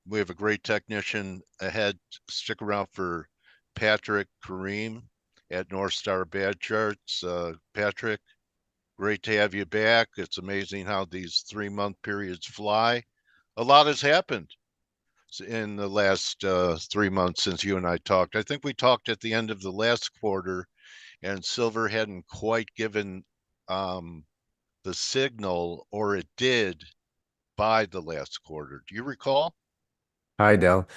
We have a great technician ahead. Stick around for Patrick Karim at North Star Bad Charts. Patrick, great to have you back. It's amazing how these 3 month periods fly. A lot has happened in the last 3 months since you and I talked. I think we talked at the end of the last quarter, and silver hadn't quite given um, the signal, or it did by the last quarter. Do you recall? Hi, Dell.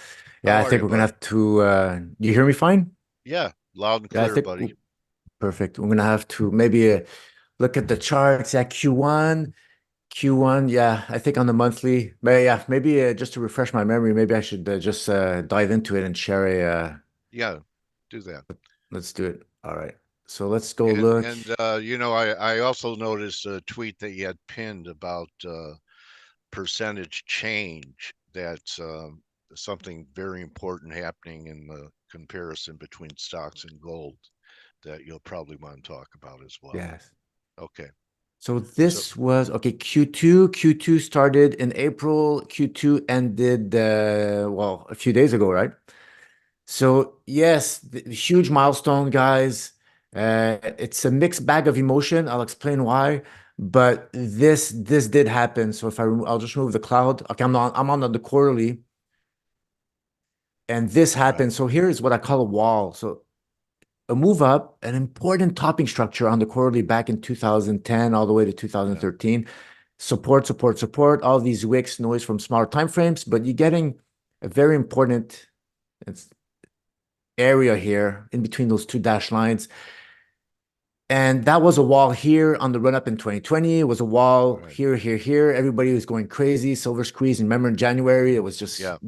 Yeah, How I are think you, we're gonna buddy? have to. You hear me fine? Yeah, loud and Yeah, I clear, think buddy. perfect. We're gonna have to maybe look at the charts at Q1. Q1, yeah, I think on the monthly. But yeah, maybe just to refresh my memory, maybe I should just dive into it and share a. Yeah, do that. Let's do it. All right. So let's go And look. and I also noticed a tweet that you had pinned about percentage change. That's something very important happening in the comparison between stocks and gold that you'll probably want to talk about as well. Yes. Okay. So So, this was okay. Q2. Q2 started in April. Q2 ended well a few days ago, right? So yes, the huge milestone, guys. It's a mixed bag of emotion. I'll explain why. But this did happen. So if I'll just remove the cloud. Okay, I'm on the quarterly, and this right. happened. So here's what I call a wall. So a move up, an important topping structure on the quarterly back in 2010 all the way to Yeah. 2013. Support, support, support. All these wicks noise from smaller time frames, but you're getting a very important area here in between those two dashed lines. And that was a wall here on the run up in 2020. It was a wall Right. here, here, here. Everybody was going crazy. Silver squeeze. And remember in January, it was just, Yeah.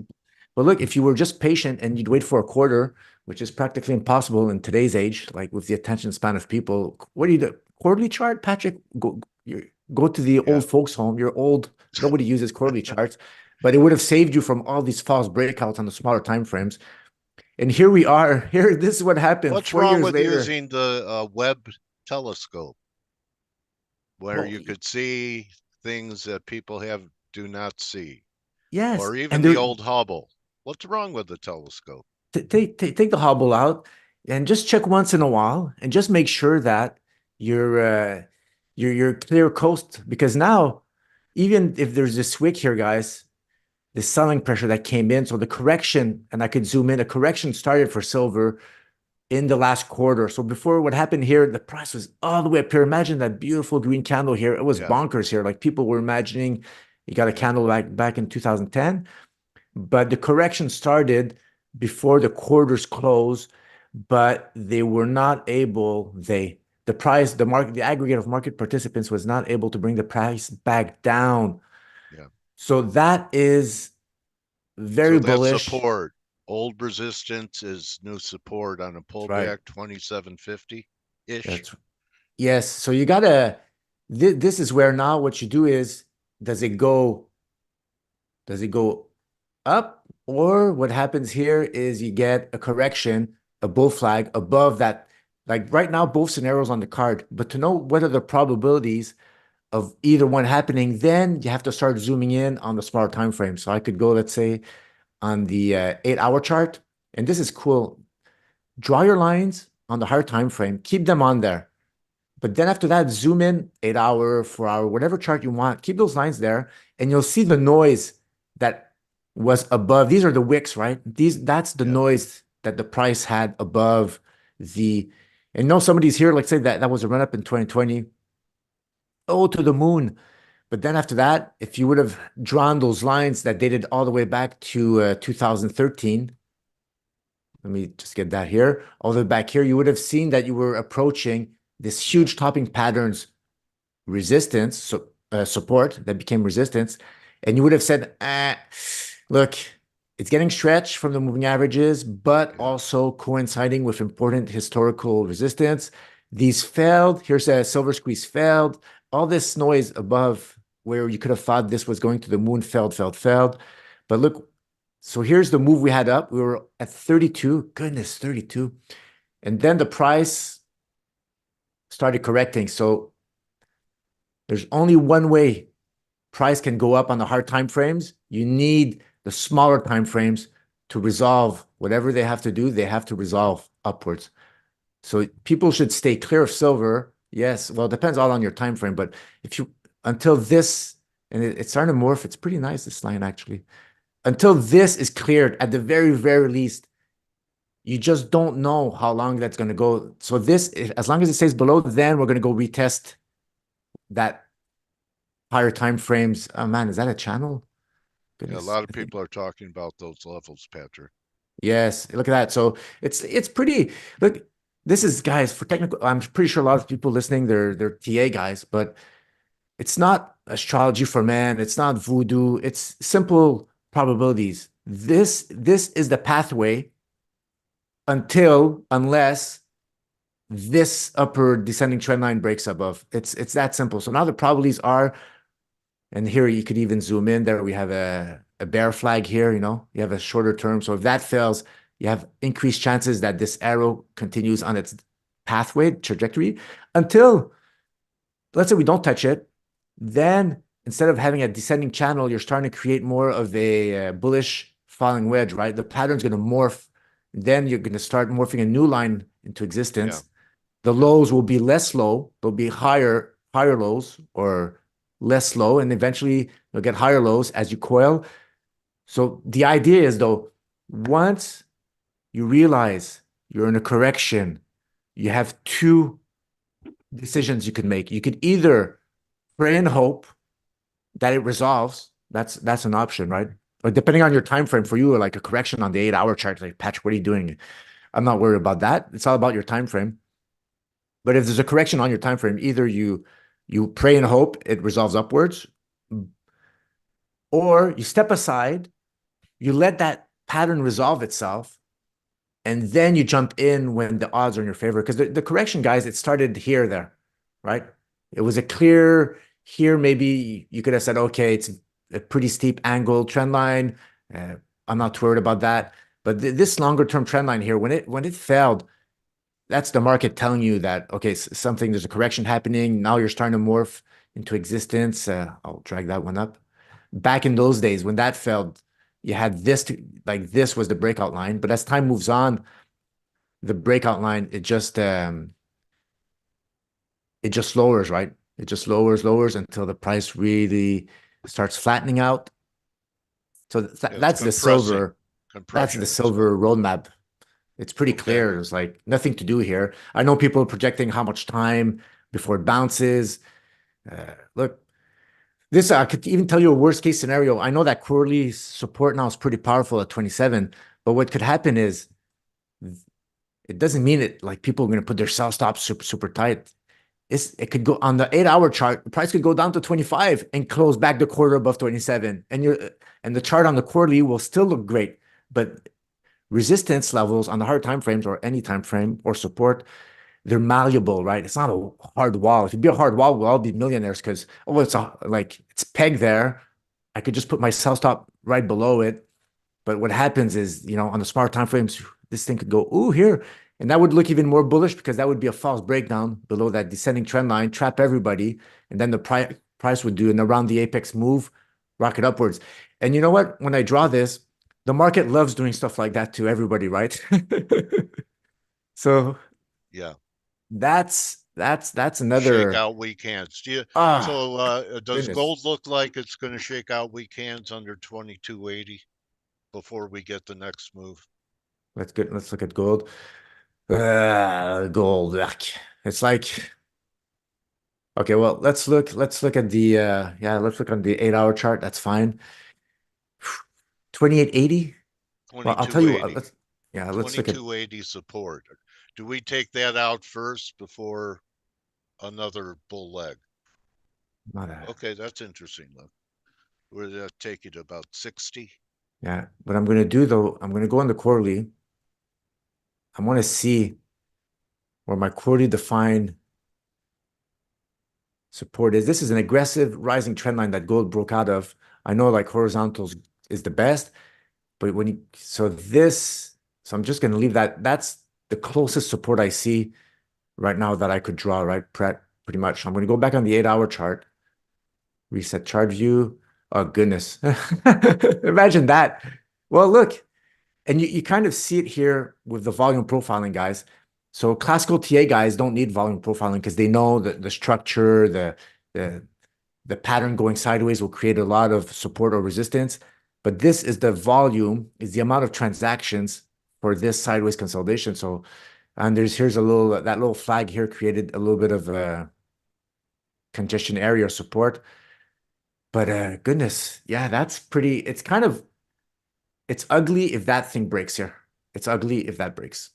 but look, if you were just patient and you'd wait for a quarter, which is practically impossible in today's age, like with the attention span of people, what do you do? Quarterly chart, Patrick? Go to the Yeah. old folks' home. You're old. Nobody uses quarterly charts, but it would have saved you from all these false breakouts on the smaller time frames. And here we are. Here, this is what happened What's 4 wrong years with later. using the Webb telescope where Well, you could see things that people have do not see, yes, or even and the there, old Hubble? What's wrong with the telescope? take the hobble out and just check once in a while and just make sure that you're you're clear coast because now even if there's this wick here, guys, the selling pressure that came in, so the correction, and I could zoom in, a correction started for silver in the last quarter. So before what happened here, the price was all the way up here. Imagine that beautiful green candle here. It was Yeah. bonkers here. Like people were imagining you got a Yeah. candle back in 2010. But the correction started before the quarters close, but they were not able, the price, the market, the aggregate of market participants was not able to bring the price back down. Yeah. So that is So very that's bullish. support. Old resistance is new support on a That's right. pullback, 2750 ish. That's yes. So you gotta, this is where now what you do is, does it go, does it go up? Or what happens here is you get a correction, a bull flag above that. Like right now, both scenarios on the card. But to know what are the probabilities of either one happening, then you have to start zooming in on the smaller time frame. So I could go, let's say, on the 8 hour chart. And this is cool. Draw your lines on the higher time frame, keep them on there. But then after that, zoom in 8 hour, 4 hour, whatever chart you want. Keep those lines there, and you'll see the noise that was above. These are the wicks, right? That's the Yeah. noise that the price had above the. And no, somebody's here. Like say that was a run up in 2020. Oh, to the moon. But then after that, if you would have drawn those lines that dated all the way back to 2013, let me just get that here, all the way back here, you would have seen that you were approaching this Yeah. huge topping patterns resistance, so support that became resistance, and you would have said, look, it's getting stretched from the moving averages, but Yeah. also coinciding with important historical resistance. These failed. Here's a silver squeeze failed. All this noise above where you could have thought this was going to the moon failed, failed, failed. But look, so here's the move we had up. We were at 32. Goodness, 32. And then the price started correcting. So there's only one way price can go up on the hard time frames. You need the smaller time frames to resolve whatever they have to do, they have to resolve upwards. So people should stay clear of silver. Yes, well, it depends all on your time frame, but if you until this and it's starting to morph, it's pretty nice, this line actually. Until this is cleared, at the very, very least, you just don't know how long that's going to go. So this, as long as it stays below, then we're going to go retest that higher time frames. Oh man, is that a channel? Yeah, a Goodness, lot of I think people are talking about those levels, Patrick. yes. Look at that. So it's pretty. Look, this is guys for technical. I'm pretty sure a lot of people listening, they're TA guys, but it's not astrology for man. It's not voodoo. It's simple probabilities. This is the pathway unless this upper descending trend line breaks above. It's that simple. So now the probabilities are, and here you could even zoom in there. We have a bear flag here, you have a shorter term. So if that fails, you have increased chances that this arrow continues on its pathway trajectory until, let's say we don't touch it. Then instead of having a descending channel, you're starting to create more of a bullish falling wedge, right? The pattern's going to morph. Then you're going to start morphing a new line into Yeah, existence. The yeah, lows will be less low. They'll be higher lows or less low. And eventually you'll get higher lows as you coil. So the idea is though, once you realize you're in a correction, you have two decisions you can make. You could either pray and hope that it resolves. That's an option, right? Or depending on your time frame for you, like a correction on the 8 hour chart, like Patrick, what are you doing? I'm not worried about that. It's all about your time frame. But if there's a correction on your time frame, either you pray and hope it resolves upwards, or you step aside, you let that pattern resolve itself, and then you jump in when the odds are in your favor. Because the correction, guys, it started here, there, right? It was a clear here. Maybe you could have said, okay, it's a pretty steep angle trend line. Uh, I'm not too worried about that. But this longer term trend line here, when it failed, that's the market telling you that, okay, something, there's a correction happening. Now you're starting to morph into existence. I'll drag that one up. Back in those days, when that failed, you had like this was the breakout line. But as time moves on, the breakout line, it just lowers, right? It just lowers until the price really starts flattening out. So yeah, it's that's the compressing. silver, that's the Compression is what. silver roadmap. It's pretty Okay. clear. There's like nothing to do here. I know people are projecting how much time before it bounces. Look, this I could even tell you a worst case scenario. I know that quarterly support now is pretty powerful at 27, but what could happen is it doesn't mean it like people are going to put their sell stops super tight. It could go on the 8 hour chart, the price could go down to 25 and close back the quarter above 27. And the chart on the quarterly will still look great, but resistance levels on the hard time frames or any time frame or support, they're malleable, right? It's not a hard wall. If it'd be a hard wall, we'll all be millionaires because it's pegged there. I could just put my sell stop right below it. But what happens is, on the smart time frames, this thing could go, ooh, here. And that would look even more bullish because that would be a false breakdown below that descending trend line, trap everybody. And then the price would do an around the apex move, rocket upwards. And you know what? When I draw this, the market loves doing stuff like that to everybody, right? So Yeah. that's Shake another out weak hands. ah So does goodness. gold look like it's going to shake out weak hands under 2280 before we get the next move? Let's look at gold. Gold. Ugh. It's like okay, well, let's look at the let's look on the 8 hour chart. That's fine. 2880. Well, I'll tell you what, 2280. let's look at 2280 support. Do we take that out first before another bull leg? not a Okay, that's interesting. Look, where did that take you to about 60? yeah. What I'm gonna do though, I'm gonna go on the quarterly. I want to see where my quarterly defined support is. This is an aggressive rising trend line that gold broke out of. I know like horizontals is the best, but so I'm just going to leave that. That's the closest support I see right now that I could draw, right? Pretty much. I'm going to go back on the 8 hour chart, reset chart view. Oh, goodness. Imagine that. Well, look, and you kind of see it here with the volume profiling guys. So classical TA guys don't need volume profiling because they know that the structure, the the pattern going sideways will create a lot of support or resistance. But this is the volume, is the amount of transactions for this sideways consolidation. So, and here's a little, that little flag here created a little bit of a congestion area or support. But goodness, yeah, that's pretty, it's kind of, it's ugly if that thing breaks here. It's ugly if that breaks.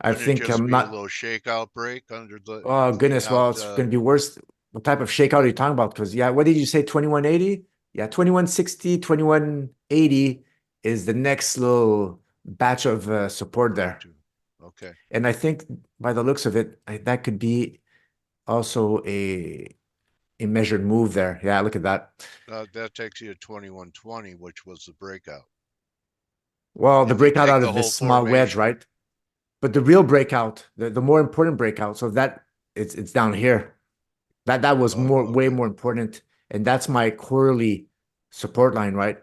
I Wouldn't it think just I'm be a not, little shakeout break under oh the goodness, well, it's going to be worse. What type of shakeout are you talking about? Because, yeah, what did you say? 2180? Yeah, 2160, 2180 is the next little batch of support there. 22? Okay. And I think by the looks of it, that could be also a measured move there. Yeah, look at that. That takes you to 2120, which was the breakout. Well, the If you breakout take out the of whole this small wedge, formation. right? But the real breakout, the more important breakout, so that it's down here. That was Oh, more way okay. more important, and that's my quarterly support line, right?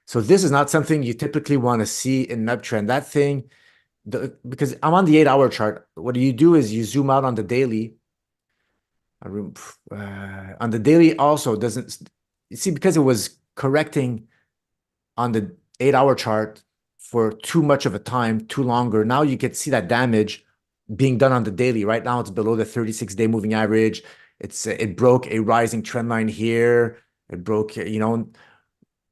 So this is not something you typically want to see in an uptrend. That thing, because I'm on the 8 hour chart. What you do is you zoom out on the daily. On the daily also doesn't you see because it was correcting on the 8 hour chart for too much of a time, too longer. Now you can see that damage being done on the daily. Right now it's below the 36-day moving average. It broke a rising trend line here. It broke,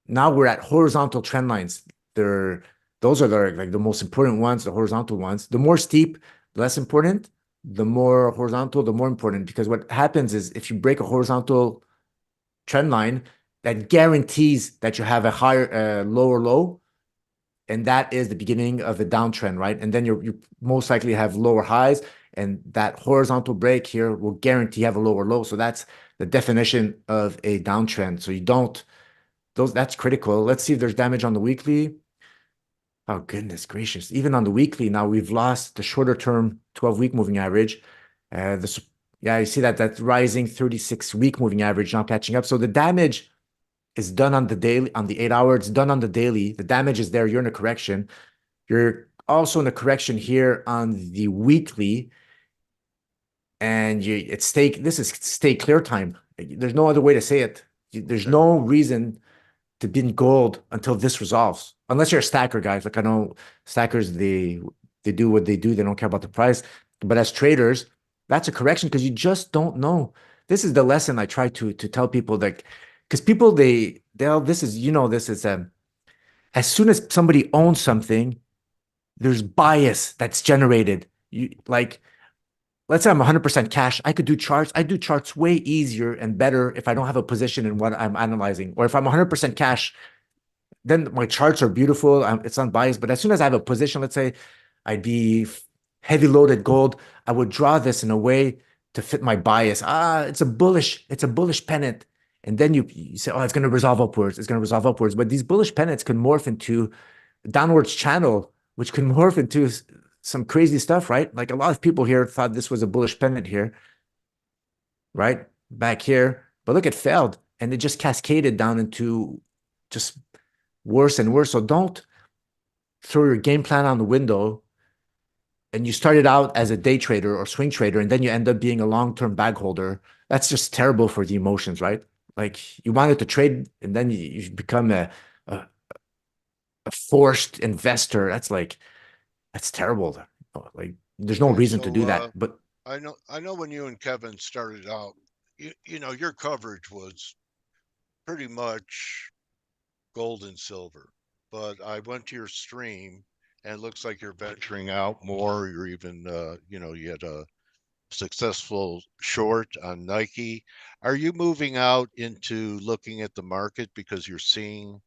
now we're at horizontal trend lines. They're those are the most important ones, the horizontal ones. The more steep, less important. The more horizontal, the more important. Because what happens is if you break a horizontal trend line, that guarantees that you have a higher, lower low, and that is the beginning of a downtrend, right? And then you most likely have lower highs, and that horizontal break here will guarantee you have a lower low. So that's the definition of a downtrend. So you don't those that's critical. Let's see if there's damage on the weekly. Oh, goodness gracious. Even on the weekly, now we've lost the shorter term 12-week moving average. This Yeah, you see that rising 36-week moving average not catching up. So the damage is done on the daily, on the 8 hour, it's done on the daily. The damage is there. You're in a correction. You're also in a correction here on the weekly, and this is stay clear time. There's no other way to say it. There's Okay. no reason to be in gold until this resolves. Unless you're a stacker, guys. Like I know stackers, they do what they do. They don't care about the price. But as traders, that's a correction because you just don't know. This is the lesson I try to tell people that because people they'll this is this is as soon as somebody owns something, there's bias that's generated. You like let's say I'm 100% cash. I could do charts. I do charts way easier and better if I don't have a position in what I'm analyzing. Or if I'm 100% cash, then my charts are beautiful. It's unbiased. But as soon as I have a position, let's say I'd be heavy loaded gold, I would draw this in a way to fit my bias. It's a bullish pennant. And then you say, oh, it's going to resolve upwards. It's going to resolve upwards. But these bullish pennants can morph into a downwards channel, which can morph into some crazy stuff, right? Like a lot of people here thought this was a bullish pennant here, right? Back here. But look, it failed. And it just cascaded down into just worse and worse. So don't throw your game plan on the window and you started out as a day trader or swing trader and then you end up being a long-term bag holder. That's just terrible for the emotions, right? Like you wanted to trade and then you become a, a forced investor. That's terrible. Like there's no Okay. reason to So do that. But I know when you and Kevin started out, your coverage was pretty much gold and silver. But I went to your stream and it looks like you're venturing out more. You're even, you had a successful short on Nike. Are you moving out into looking at the market because you're seeing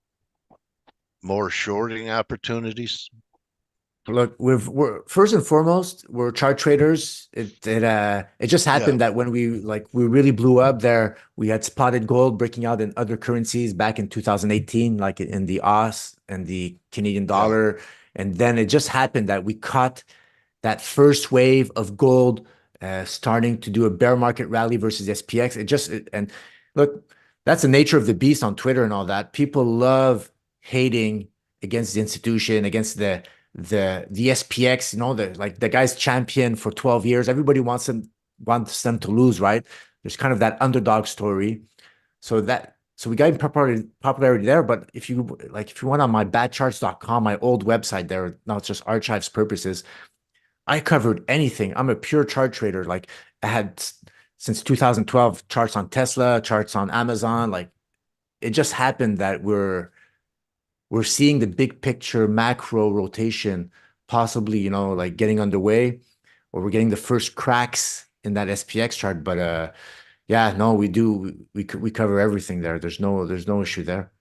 more shorting opportunities? look, we're first and foremost, we're chart traders. It just Yeah, happened that when we really blew up there, we had spotted gold breaking out in other currencies back in 2018, like in the AUS and the Canadian yeah. dollar. And then it just happened that we caught that first wave of gold starting to do a bear market rally versus SPX. And Look, that's the nature of the beast on Twitter and all that. People love hating against the institution, against the SPX, the like the guy's champion for 12 years. Everybody wants them to lose, right? There's kind of that underdog story. So we got popularity there. But if you went on my badcharts.com, my old website there, now it's just archives purposes, I covered anything. I'm a pure chart trader. Like I had since 2012 charts on Tesla, charts on Amazon. Like it just happened that we're seeing the big picture macro rotation possibly, like getting underway, or we're getting the first cracks in that SPX chart. But yeah, no, we do we cover everything there. There's no issue there.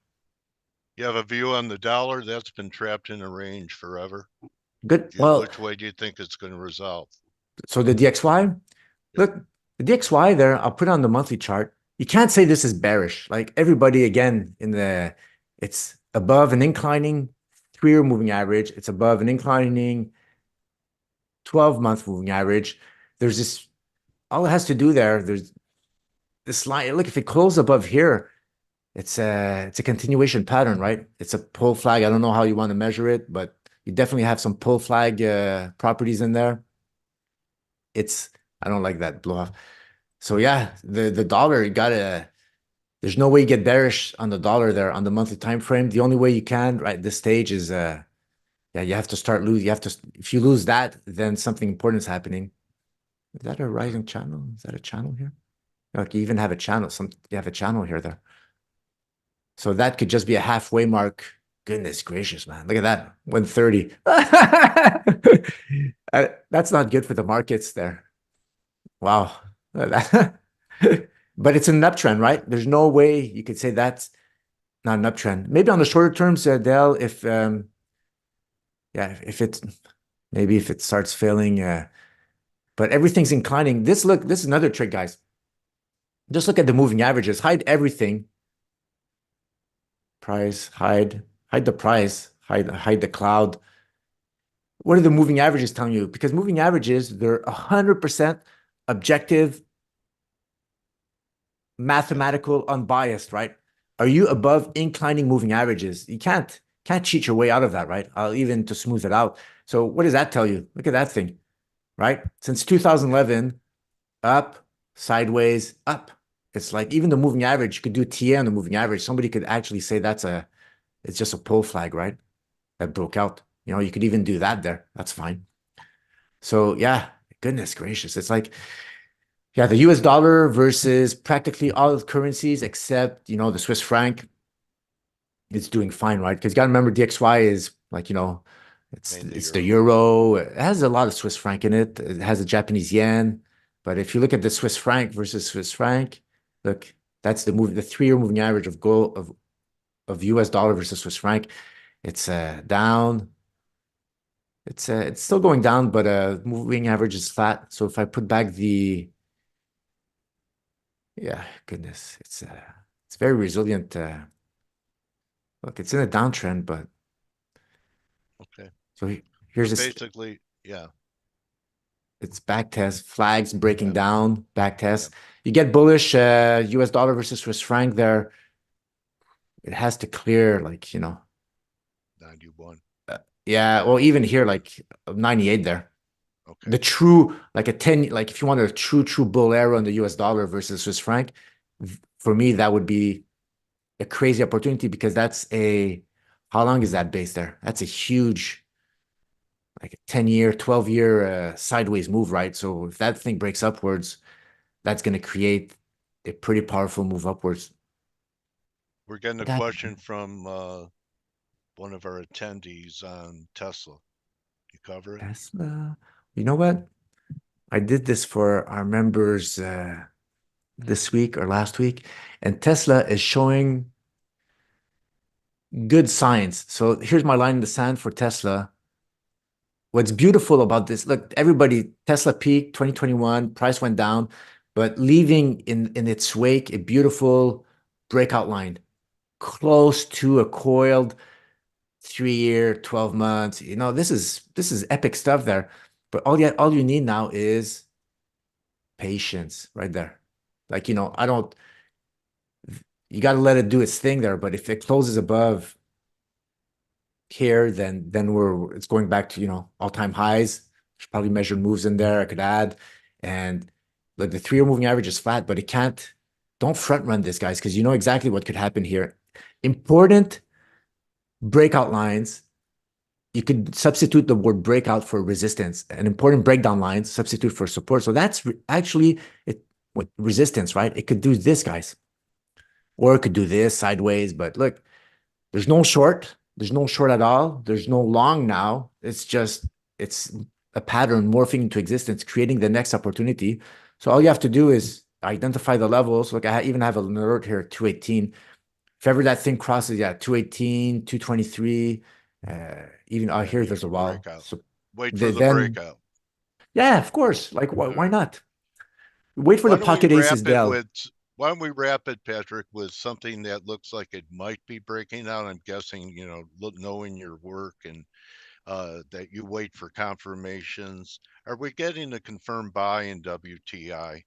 You have a view on the dollar that's been trapped in a range forever. Good. Well, Which way do you think it's going to resolve? so the DXY, Yeah. look, the DXY there, I'll put it on the monthly chart. You can't say this is bearish. Like everybody again it's above an inclining 3-year moving average. It's above an inclining 12-month moving average. There's this, all it has to do there's this line. Look, if it closes above here, it's a continuation pattern, right? It's a pull flag. I don't know how you want to measure it, but you definitely have some pull flag properties in there. It's I don't like that blow off. So yeah, the dollar, you gotta there's no way you get bearish on the dollar there on the monthly time frame. The only way you can right at this stage is yeah, you have to start lose. You have to if you lose that, then something important is happening. Is that a rising channel? Is that a channel here? Like you even have a channel. You have a channel here there. So that could just be a halfway mark. Goodness gracious, man. Look at that. 130. That's not good for the markets there. Wow. But it's an uptrend, right? There's no way you could say that's not an uptrend. Maybe on the shorter terms, Dell, if yeah, if it starts failing, but everything's inclining. This is another trick, guys. Just look at the moving averages. Hide everything. Price, hide the price, hide the cloud. What are the moving averages telling you? Because moving averages, they're 100% objective, Yeah. mathematical, unbiased, right? Are you above inclining moving averages? You can't cheat your way out of that, right? Even to smooth it out. So what does that tell you? Look at that thing, right? Since 2011, up, sideways, up. It's like even the moving average, you could do TA on the moving average. Somebody could actually say it's just a pull flag, right? That broke out. You could even do that there. That's fine. So yeah, goodness gracious. It's like, yeah, the US dollar versus practically all currencies except, the Swiss franc, it's doing fine, right? Because you got to remember DXY is like, Mainly it's the euro. euro. It has a lot of Swiss franc in it. It has the Japanese yen. But if you look at the Swiss franc versus Swiss franc, look, that's the 3-year moving average of US dollar versus Swiss franc. It's down. It's still going down, but moving average is flat. So if I put back yeah, goodness, it's very resilient. Look, it's in a downtrend, but Okay. so here's But this. basically, yeah, It's back test, flags breaking yeah, down, back yeah. test. You get bullish US dollar versus Swiss franc there. It has to clear like. 91. Yeah, well, even here, like 98 there. Okay. The true, like a 10, like if you want a true bull arrow in the US dollar versus Swiss franc, for me, that would be a crazy opportunity because how long is that base there? That's a huge, like a 10-year, 12-year sideways move, right? So if that thing breaks upwards, that's going to create a pretty powerful move upwards. We're getting a That question from one of our attendees on Tesla. You cover it? Tesla, you know what? I did this for our members this week or last week, and Tesla is showing good signs. So here's my line in the sand for Tesla. What's beautiful about this, look, everybody, Tesla peaked 2021, price went down, but leaving in its wake a beautiful breakout line close to a coiled 3-year, 12 months. This is epic stuff there. But all you need now is patience right there. Like, I don't. you got to let it do its thing there. But if it closes above here, then it's going back to, all-time highs. There's probably measured moves in there I could add. And like the 3-year moving average is flat, but it can't, don't front run this, guys, because you know exactly what could happen here. Important breakout lines. You could substitute the word breakout for resistance. An important breakdown line, substitute for support. So that's actually it. What resistance, right? It could do this, guys, or it could do this sideways. But look, there's no short. There's no short at all. There's no long now. It's a pattern morphing into existence, creating the next opportunity. So all you have to do is identify the levels. Look, I even have an alert here, 218. If ever that thing crosses, yeah, 218, 223, even Yeah, here, you there's a can wall. break out. So Wait for the then, breakout. yeah, of course. Like, All why right. not? Wait for Why the don't we pocket wrap aces, it Dell. with why don't we wrap it, Patrick, with something that looks like it might be breaking out? I'm guessing, knowing your work and that you wait for confirmations. Are we getting a confirmed buy in WTI,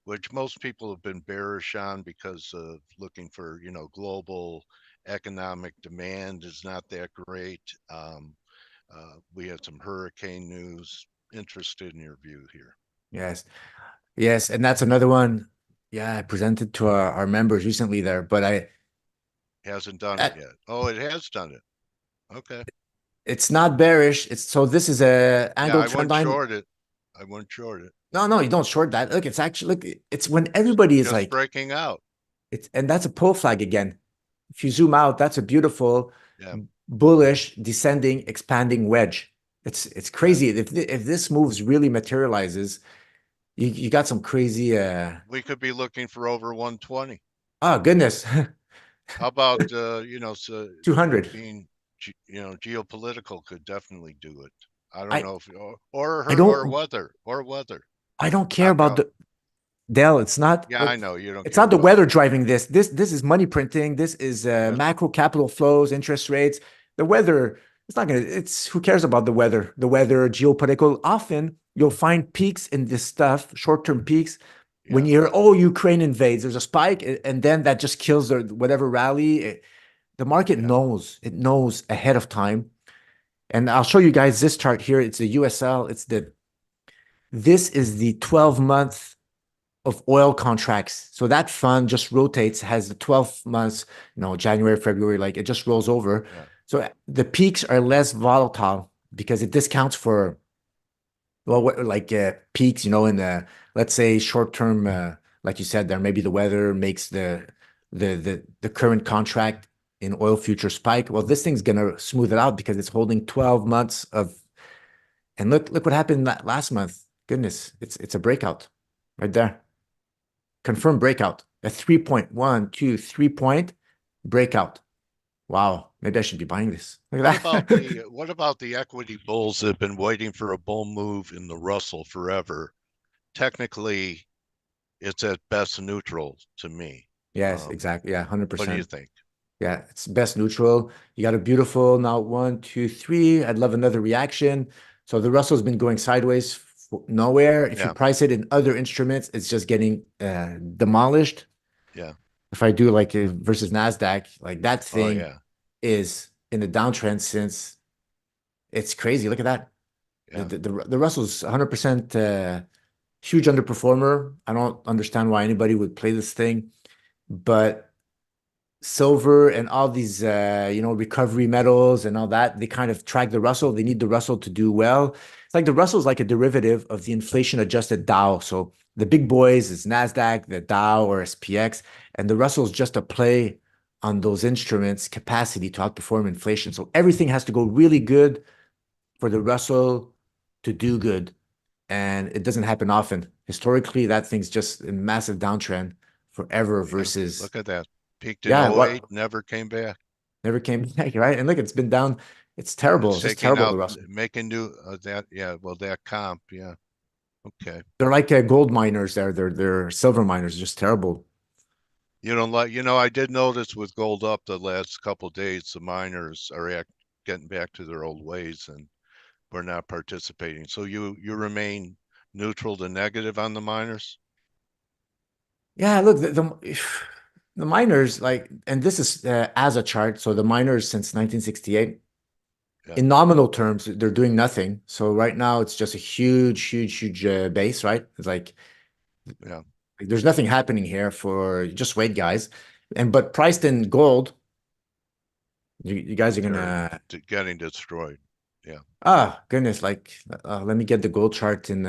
which most people have been bearish on because of looking for, global economic demand is not that great. We had some hurricane news. Interested in your view here. Yes. Yes. And that's another one. Yeah, I presented to our members recently there, but Hasn't done it I, yet. Oh, it has done it. Okay. it's not bearish. So this is a Yeah, angled I trend wouldn't line. short it. I wouldn't short it. No, no, you don't short that. Look, it's actually look, it's when everybody is Just like, breaking out. and that's a pull flag again. If you zoom out, that's a beautiful Yeah, bullish descending expanding wedge. It's yeah. crazy. If this moves really materializes, you got some crazy We could be looking for over 120. oh goodness. How about so 200. being geopolitical could definitely do it. I don't I know if I or don't weather. I don't care about Knockout. the Dell. It's not Yeah, I look, know you don't it's care not the about weather weather. driving this. This is money printing. This is Yeah, macro capital flows, interest rates. The weather, it's not gonna, it's who cares about the weather? The weather, geopolitical. Often you'll find peaks in this stuff, short-term peaks. When yeah, you hear, oh, Ukraine invades, there's a spike, and then that just kills the whatever rally. The market yeah, knows, it knows ahead of time. And I'll show you guys this chart here. It's the USL. This is the 12-month of oil contracts. So that fund just rotates, has the 12 months, January, February, like it just rolls over. yeah, So the peaks are less volatile because it discounts for, well, like peaks, in the, let's say short term, like you said there, maybe the weather makes the current contract in oil future spike. Well, this thing's gonna smooth it out because it's holding 12 months of, and look what happened last month. Goodness, it's a breakout right there. Confirmed breakout. A 3.123 point breakout. Wow. Maybe I should be buying this. Look What at about that. the equity bulls that have been waiting for a bull move in the Russell forever? Technically, it's at best neutral to me. Yes, Um, exactly. Yeah, what do you 100%. think? Yeah, it's best neutral. You got a beautiful now 1, 2, 3. I'd love another reaction. So the Russell's been going sideways nowhere. If you Yeah, price it in other instruments, it's just getting demolished. yeah. If I do like versus NASDAQ, like that Oh thing yeah, is in a downtrend since it's crazy. Look at that. The yeah. the, the, the Russell's 100% huge underperformer. I don't understand why anybody would play this thing, but silver and all these recovery metals and all that, they kind of track the Russell. They need the Russell to do well. It's like the Russell's like a derivative of the inflation adjusted Dow. So the big boys is NASDAQ, the Dow or SPX, and the Russell's just a play on those instruments' capacity to outperform inflation. So everything has to go really good for the Russell to do good, and it doesn't happen often. Historically, that thing's just a massive downtrend forever Yeah, versus, look at that. Peaked in yeah, '08, what never came back. never came back, right? And look, it's been down. It's terrible. It's It's just taking terrible, out, the Russell. making new that. Yeah, well, that comp. Yeah, okay. They're like gold miners there. They're silver miners, just terrible. You don't like, I did notice with gold up the last couple of days, the miners are getting back to their old ways, and we're not participating. So you remain neutral to negative on the miners. Yeah, look, the miners like, and this is as a chart. So the miners since 1968, Yeah, in nominal terms, they're doing nothing. So right now it's just a huge, huge, huge base, right? It's yeah, like there's nothing happening here for just wait, guys. And but priced in gold, you guys are they're gonna getting destroyed. Yeah, goodness, like let me get the gold chart in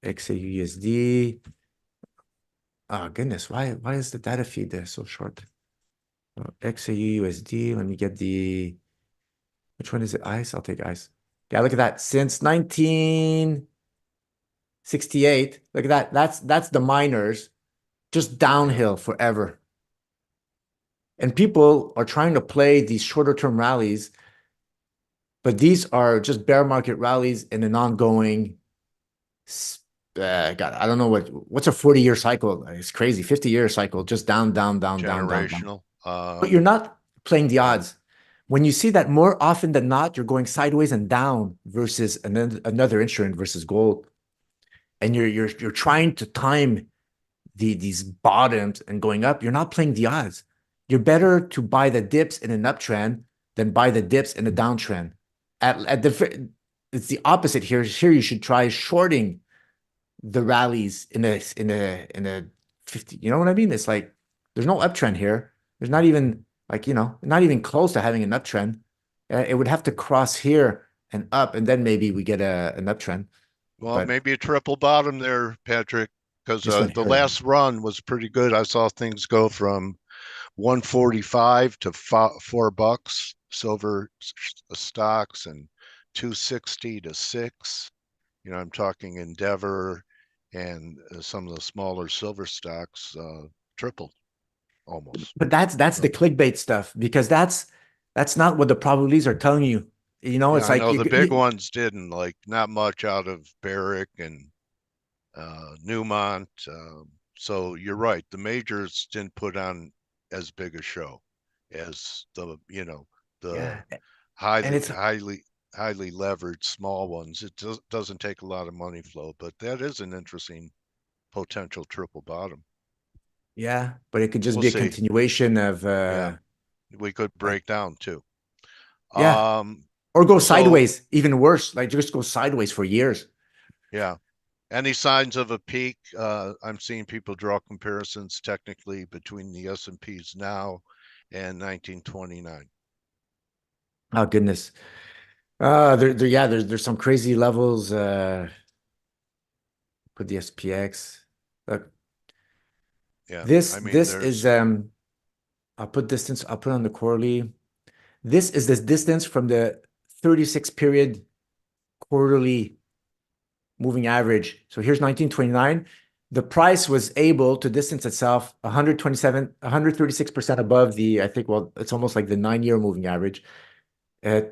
XAUUSD. Oh goodness, why is the data feed there so short? XAUUSD. Let me get the which one is it? ICE? I'll take ICE. Yeah, look at that. Since 1968, look at that. That's the miners just yeah. downhill forever. And people are trying to play these shorter term rallies, but these are just bear market rallies in an ongoing God, I don't know what's a 40-year cycle. It's crazy. 50-year cycle, just down, down, down, down, down, down. Generational. But you're not playing the Yeah, odds. When you see that more often than not, you're going sideways and down versus another instrument versus gold, and you're trying to time these bottoms and going up, you're not playing the odds. You're better to buy the dips in an uptrend than buy the dips in a downtrend. At the it's the opposite here. Here you should try shorting the rallies in a 50. You know what I mean? It's like there's no uptrend here. There's not even like, not even close to having an uptrend. It would have to cross here and up, and then maybe we get an uptrend. well, But maybe a triple bottom there, Patrick, because this one the here, last run was pretty good. I saw things go from 145 to $4 silver stocks and 260 to 6. I'm talking Endeavor and some of the smaller silver stocks tripled almost. but that's the So clickbait stuff because that's not what the probabilities are telling you. yeah, It's I like know the big ones didn't, like not much out of Barrick and Newmont. So you're right. The majors didn't put on as big a show as the yeah, and highly, it's highly, highly leveraged small ones. It doesn't take a lot of money flow, but that is an interesting potential triple bottom. yeah, but it could just We'll be a see. continuation of Yeah, we could like break down too. yeah, Um, or go so sideways, even worse, like just go sideways for years. yeah, any signs of a peak? I'm seeing people draw comparisons technically between the S&Ps now and 1929. Oh goodness. Yeah, there's some crazy levels. Put the SPX. Look, Yeah, this I mean, this is there's I'll put distance, I'll put on the quarterly. This is this distance from the 36 period quarterly moving average. So here's 1929. The price was able to distance itself 127, 136% above the, I think, well, it's almost like the 9-year moving average.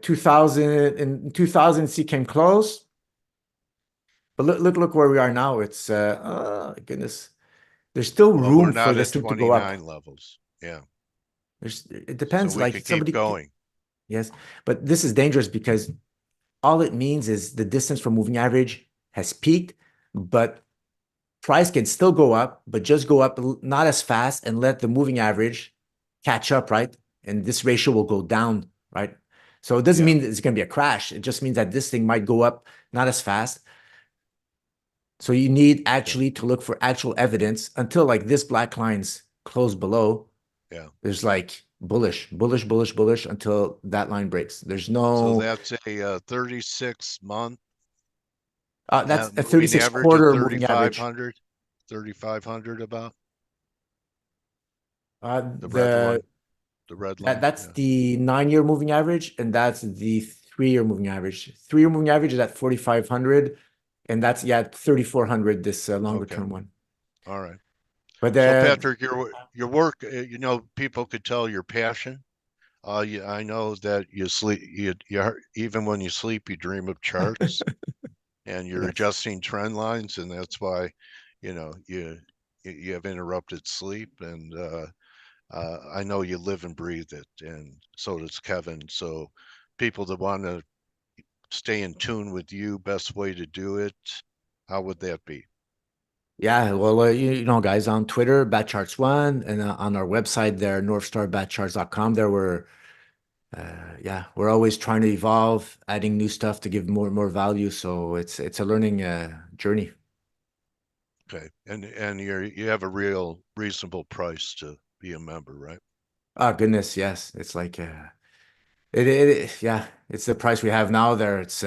2000 in 2000, C came close, but look where we are now. It's oh goodness. There's still well, we're room for not this at thing to go up. 29 levels. Yeah, It so depends. we Like could keep somebody, going. yes, but this is dangerous because all it means is the distance from moving average has peaked, but price can still go up, but just go up not as fast and let the moving average catch up, right? And this ratio will go down, right? So it doesn't Yeah, mean that it's going to be a crash. It just means that this thing might go up not as fast. So you need yeah, actually to look for actual evidence until like this black line's close below. yeah. There's like bullish, bullish, bullish, bullish until that line breaks. There's So no, that's a 36-month that's a moving 36 average of quarter moving average. 3,500, 3,500 about Uh, the red the one, the red That line. that's Yeah. the 9-year moving average, and that's the 3-year moving average. 3-year moving average is at 4,500, and that's yeah 3,400. This longer Okay. term one. All right. But So Patrick, your work, people could tell your passion. I know that you sleep, even when you sleep, you dream of charts and you're yes, adjusting trend lines, and that's why, you have interrupted sleep, and I know you live and breathe it, and so does Kevin. So people that want to stay in tune with you, best way to do it, how would that be? Yeah, well, you know, guys, on Twitter, Bat Charts One, and on our website there, northstarbatcharts.com, there yeah, we're always trying to evolve, adding new stuff to give more and more value. So it's a learning journey. Okay, and you have a real reasonable price to be a member, right? Oh goodness, yes, it's like yeah, it's the price we have now. There, it's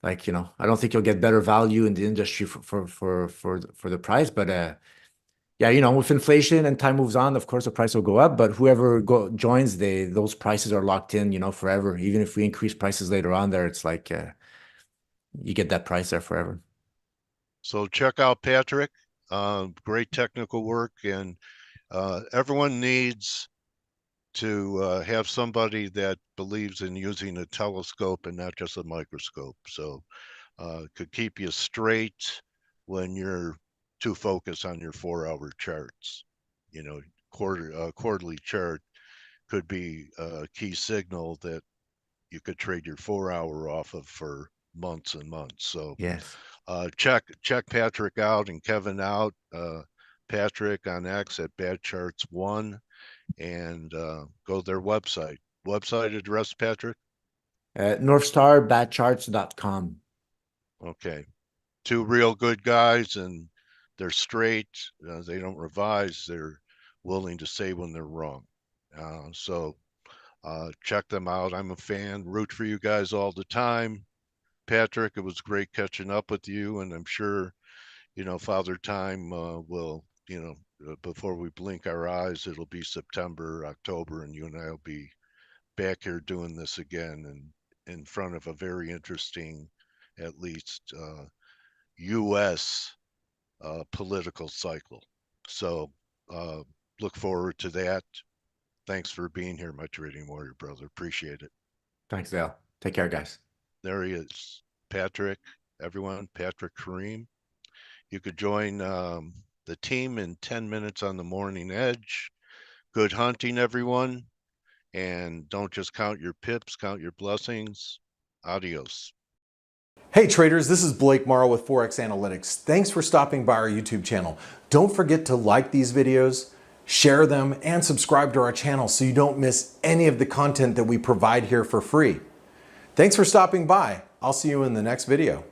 like you know, I don't think you'll get better value in the industry for the price, but yeah, you know, with inflation and time moves on, of course, the price will go up. But whoever joins, those prices are locked in, you know, forever. Even if we increase prices later on, there, it's like you get that price there forever. So check out Patrick. Great technical work, and everyone needs to have somebody that believes in using a telescope and not just a microscope. So could keep you straight when you're too focused on your 4 hour charts. You know, quarterly chart could be a key signal that you could trade your 4 hour off of for months and months. So Yes. check Patrick out and Kevin out. Patrick on X at Bad Charts One, and go to their website. Website address, Patrick. Northstarbatcharts.com. Okay, two real good guys, and they're straight. They don't revise. They're willing to say when they're wrong. So check them out. I'm a fan. Root for you guys all the time. Patrick, it was great catching up with you, and I'm sure Father Time will before we blink our eyes, it'll be September, October, and you and I will be back here doing this again and in front of a very interesting, at least U.S. Political cycle. So uh, look forward to that. Thanks for being here, my trading warrior brother. Appreciate it. Thanks, Dale. Take care, guys. There he is, Patrick. Everyone, Patrick Karim. You could join the team in 10 minutes on the morning edge. Good hunting, everyone. And don't just count your pips, count your blessings. Adios. Hey traders, this is Blake Morrow with Forex Analytix. Thanks for stopping by our YouTube channel. Don't forget to like these videos, share them, and subscribe to our channel so you don't miss any of the content that we provide here for free. Thanks for stopping by. I'll see you in the next video.